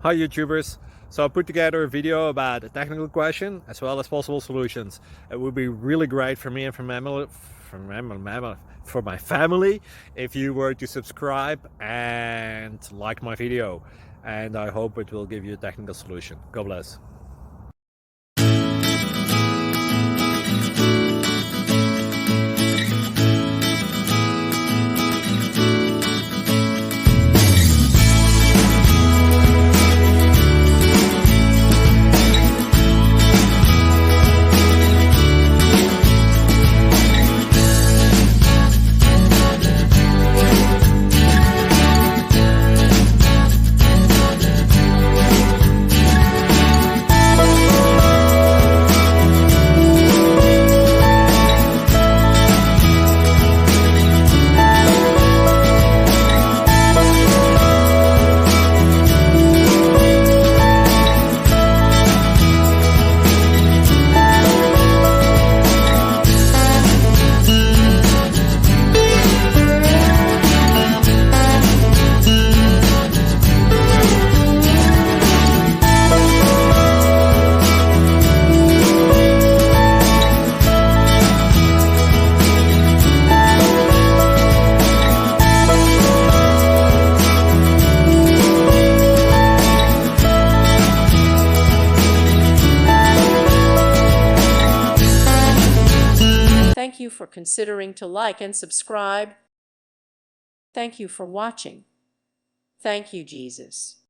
Hi YouTubers! So I put together a video about a technical question as well as possible solutions. It would be really great for me and for my family if you were to subscribe and like my video, and I hope it will give you a technical solution. God bless. Thank you for considering to like and subscribe. Thank you for watching. Thank you, Jesus.